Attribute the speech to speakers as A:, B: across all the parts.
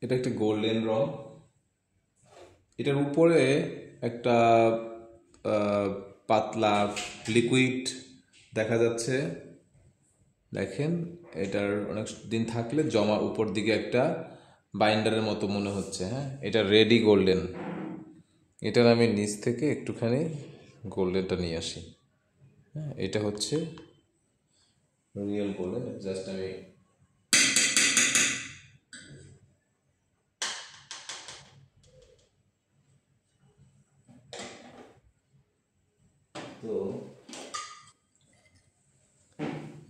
A: এটা একটা গোল্ডেন রং। এটার উপরে একটা আহ, পাতলা লিকুইড দেখা যাচ্ছে। দেখেন, এটার অনেক দিন থাকলে জমা উপর দিকে একটা বাইন্ডারের মতো মনে হচ্ছে। হ্যাঁ, এটা রেডি গোল্ডেন। এটার আমি নিচ থেকে একটুখানি গোল্ডেনটা নিয়ে আসি। হ্যাঁ, এটা হচ্ছে রিয়েল গোল্ডেন। জাস্ট আমি তো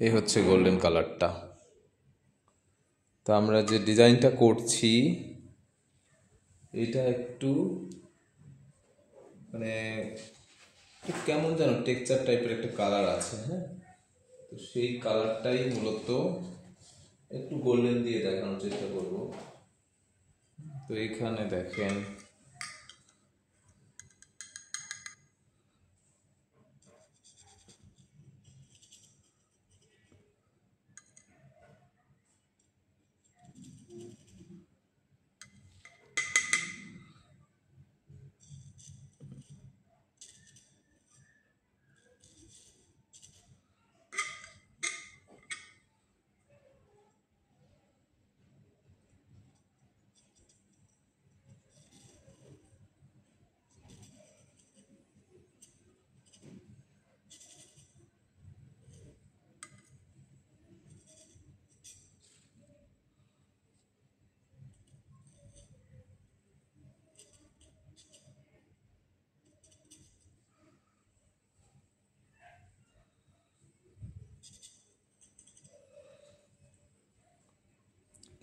A: এই হচ্ছে গোল্ডেন কালারটা। তো আমরা যে ডিজাইনটা করছি এটা একটু মানে একটু কেমন যেন টেক্সচার টাইপের একটা কালার আছে। হ্যাঁ, তো সেই কালারটাই মূলত একটু গোল্ডেন দিয়ে দেখানোর চেষ্টা করব। তো এখানে দেখেন,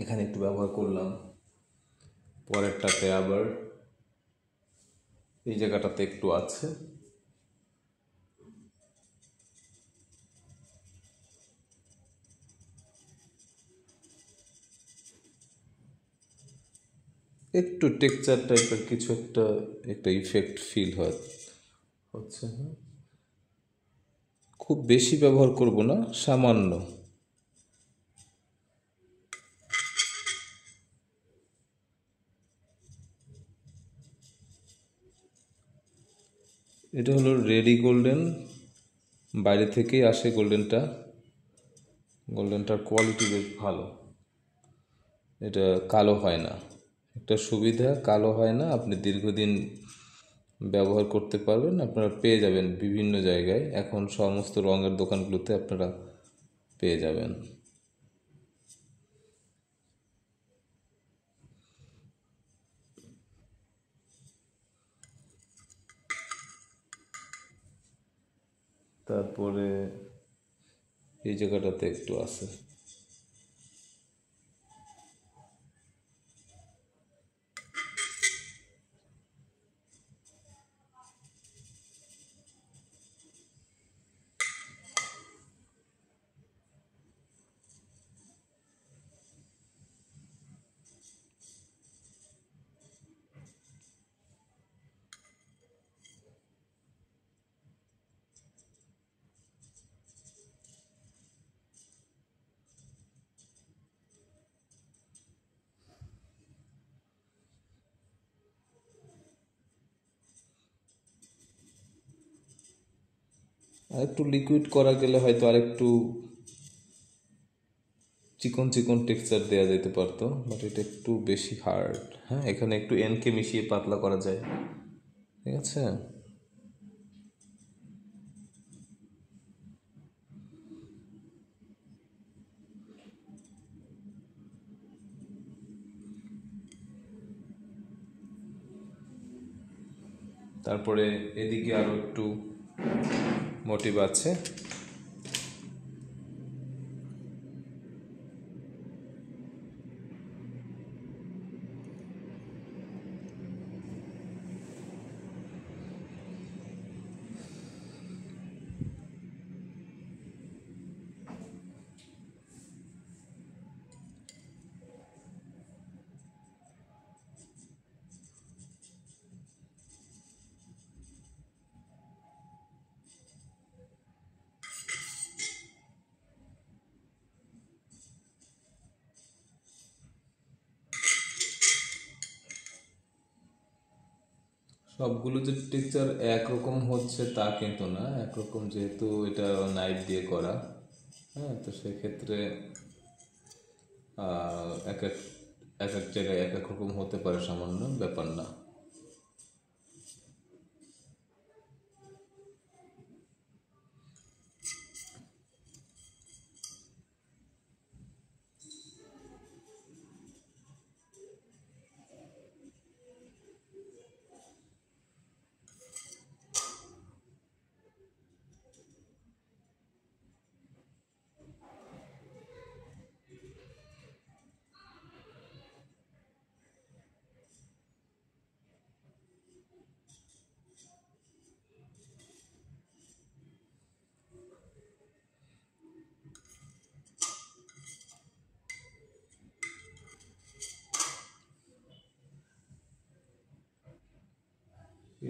A: এখানে একটু ব্যবহার করলাম, পরেরটাতে আবার এই জায়গাটাতে একটু আছে। একটু টেক্সচার টাইপের কিছু একটা একটা ইফেক্ট ফিল হচ্ছে। হ্যাঁ, খুব বেশি ব্যবহার করব না, সামান্য। এটা হলো রেডি গোল্ডেন, বাইরে থেকেই আসে গোল্ডেনটা। গোল্ডেনটার কোয়ালিটি বেশ ভালো। এটা কালো হয় না, একটা সুবিধা, কালো হয় না। আপনি দীর্ঘদিন ব্যবহার করতে পারবেন। আপনারা পেয়ে যাবেন বিভিন্ন জায়গায়, এখন সমস্ত রঙের দোকানগুলোতে আপনারা পেয়ে যাবেন। তারপরে এই জায়গাটাতে একটু আছে। আর একটু লিকুইড করা গেলে হয়তো আরেকটু চিকন চিকন টেক্সচার দেওয়া যেতে পারতো, বাট এটা একটু বেশি হার্ড। হ্যাঁ, এখানে একটু এনকে মিশিয়ে পাতলা করা যায়। ঠিক আছে। তারপরে এদিকে আরো একটু মোটিভ আছে। সবগুলো যে টেক্সচার একরকম হচ্ছে তা কিন্তু না, একরকম যেহেতু এটা নাইফ দিয়ে করা। হ্যাঁ, তো সেক্ষেত্রে এক এক এক এক জায়গায় এক এক রকম হতে পারে, সামান্য ব্যাপার না।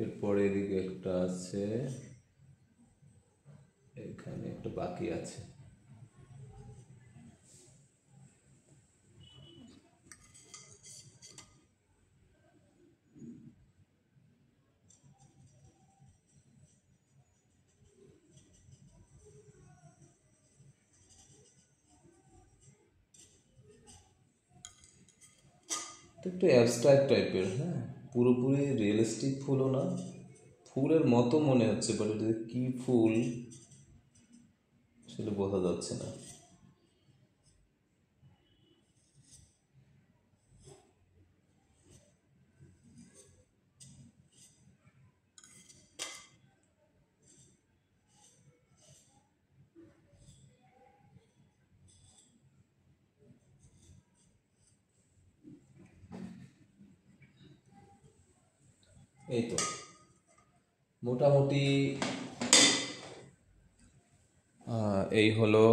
A: এরপরে এদিকে একটা আছে, এখানে একটা বাকি আছে। এটা একটু অ্যাবস্ট্রাক্ট টাইপের, হ্যাঁ, পুরোপুরি রিয়েলিস্টিক ফুলও না, ফুলের মতো মনে হচ্ছে, বাট এটা যে কী ফুল সেটা বোঝা যাচ্ছে না। এই তো মোটামুটি এই হলো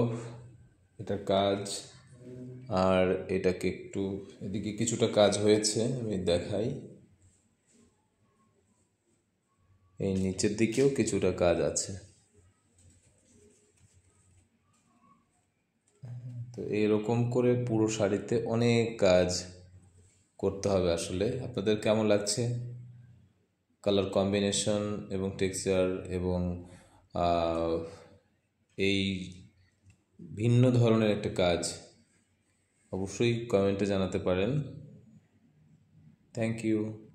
A: এটার কাজ। আর এটাকে একটু এদিকে কিছুটা কাজ হয়েছে, আমি দেখাই। এই নিচের দিকেও কিছুটা কাজ আছে। তো এরকম করে পুরো শাড়িতে অনেক কাজ করতে হবে আসলে। আপনাদের কেমন লাগছে কালার কম্বিনেশন এবং টেক্সচার এবং আহ, এই ভিন্ন ধরনের একটা কাজ? অবশ্যই কমেন্টে জানাতে পারেন। Thank you.